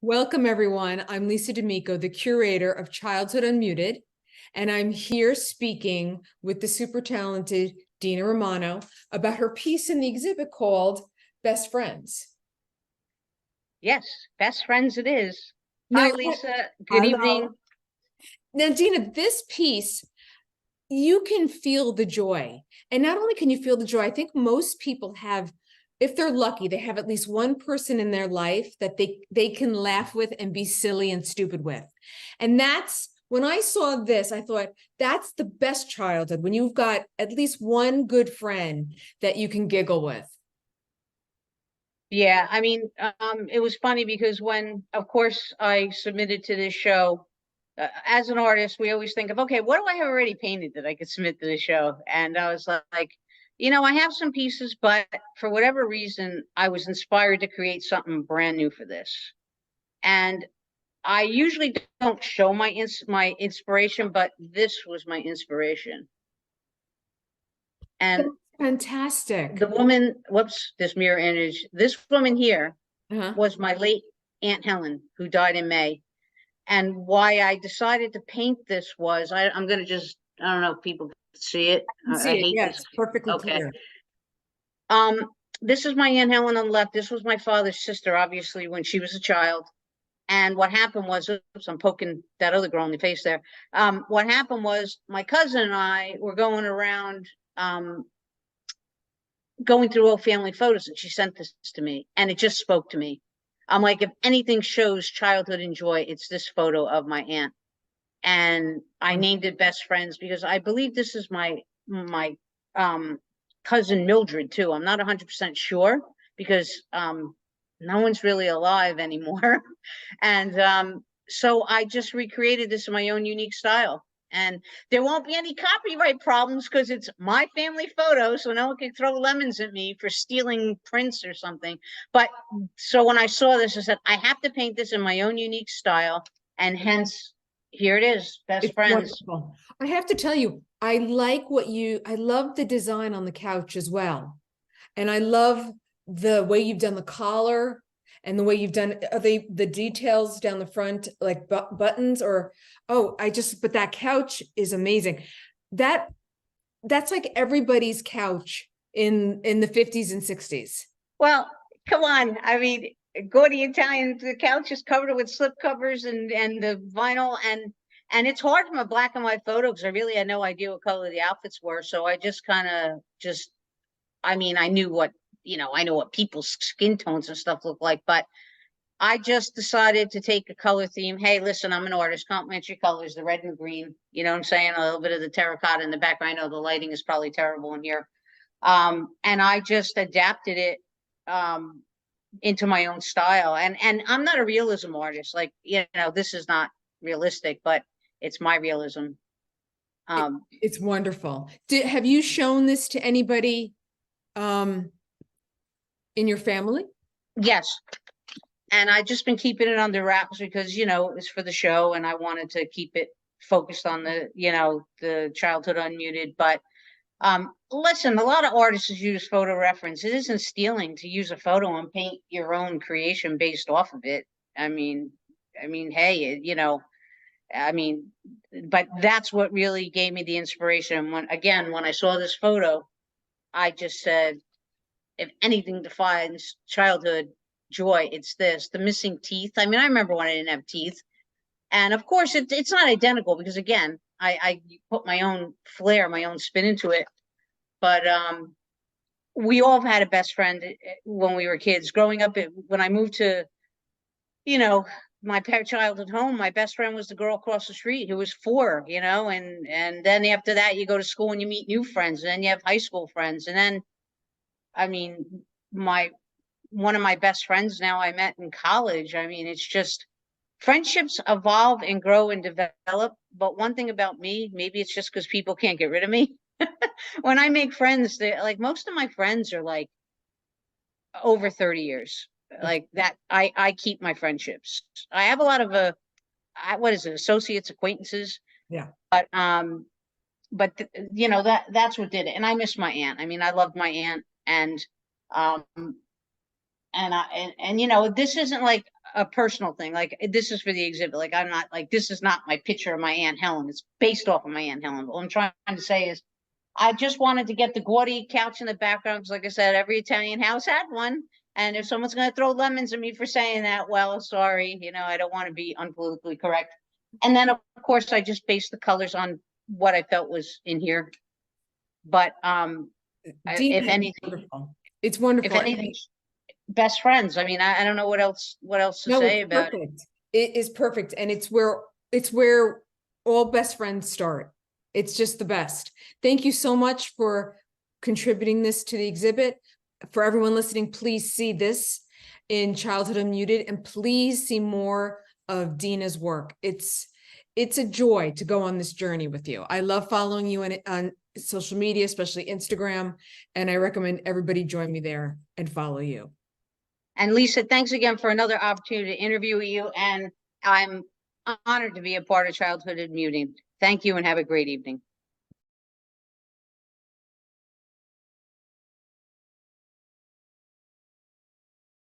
Welcome, everyone. I'm Lisa D'Amico, the curator of Childhood Unmuted, and I'm here speaking with the super talented Dina Romano about her piece in the exhibit called Best Friends. Yes, best friends it is. Now, Hi, Lisa. Good hello. evening. Now, Dina, this piece, you can feel the joy. And not only can you feel the joy, I think most people have, if they're lucky, they have at least one person in their life that they can laugh with and be silly and stupid with. And that's when I saw this, I thought that's the best childhood, when you've got at least one good friend that you can giggle with. Yeah, it was funny because when, of course, I submitted to this show, as an artist, we always think of, okay, what do I have already painted that I could submit to the show? And I was like, I have some pieces, but for whatever reason, I was inspired to create something brand new for this. And I usually don't show my inspiration, but this was my inspiration. And Fantastic. the woman, whoops, this mirror image, this woman here Uh-huh. was my late Aunt Helen, who died in May. And why I decided to paint this was, I'm going to just, I don't know if people can see it. You I see it, hate this. yes, perfectly Okay. clear. Um, this is my Aunt Helen on the left. This was my father's sister, obviously, when she was a child. And what happened was, oops, I'm poking that other girl in the face there. What happened was my cousin and I were going around, going through old family photos, and she sent this to me, and it just spoke to me. I'm like, if anything shows childhood and joy, it's this photo of my aunt. And I named it Best Friends because I believe this is my cousin Mildred too. I'm not 100% sure because no one's really alive anymore. And so I just recreated this in my own unique style. And there won't be any copyright problems because it's my family photo, so no one can throw lemons at me for stealing prints or something. But so when I saw this, I said, I have to paint this in my own unique style. And hence, here it is, Best It's Friends. wonderful. I have to tell you, I love the design on the couch as well. And I love the way you've done the collar and the way you've done the details down the front, like buttons or, but that couch is amazing. That that's like everybody's couch in the 50s and 60s. Well, come on. I mean, Gaudy Italian, the couch is covered with slip covers and the vinyl, and it's hard from a black and white photo because I really had no idea what color the outfits were. So I just kind of just, I mean, I knew what, I know what people's skin tones and stuff look like, but I just decided to take a color theme. Hey, listen, I'm an artist. Complementary colors, the red and green. You know what I'm saying? A little bit of the terracotta in the background. I know the lighting is probably terrible in here. And I just adapted it um, into my own style. And I'm not a realism artist. Like, this is not realistic, but it's my realism. It's wonderful. Have you shown this to anybody um, in your family? Yes. And I just been keeping it under wraps because, it was for the show and I wanted to keep it focused on the childhood unmuted. But listen, a lot of artists use photo reference. It isn't stealing to use a photo and paint your own creation based off of it. Hey, but that's what really gave me the inspiration. When I saw this photo, I just said, if anything defines childhood joy, it's this. The missing teeth. I mean, I remember when I didn't have teeth. And of course, it's not identical because, again, I put my own flair, my own spin into it. But we all had a best friend when we were kids. Growing up, when I moved to, my childhood home, my best friend was the girl across the street who was 4, and then after that, you go to school and you meet new friends, and then you have high school friends. And then, I mean, one of my best friends now I met in college. I mean, it's just friendships evolve and grow and develop. But one thing about me, maybe it's just because people can't get rid of me. When I make friends, they like most of my friends are like over 30 years. Like that, I keep my friendships. I have a lot of what is it, associates, acquaintances. Yeah. But that's what did it. And I miss my aunt. I mean, I loved my aunt, and this isn't like a personal thing. Like this is for the exhibit. Like I'm not like this is not my picture of my Aunt Helen. It's based off of my Aunt Helen. But what I'm trying to say is I just wanted to get the gaudy couch in the background because, like I said, every Italian house had one. And if someone's going to throw lemons at me for saying that, well, sorry, I don't want to be unpolitically correct. And then, of course, I just based the colors on what I felt was in here. But Dina, if anything, it's if wonderful. anything, best friends. I mean, I don't know what else to No, say it's about it. perfect. It is perfect. And it's where all best friends start. It's just the best. Thank you so much for contributing this to the exhibit. For everyone listening, please see this in Childhood Unmuted, and please see more of Dina's work. It's a joy to go on this journey with you. I love following you on social media, especially Instagram, and I recommend everybody join me there and follow you. And Lisa, thanks again for another opportunity to interview you. And I'm honored to be a part of Childhood Unmuted. Thank you and have a great evening.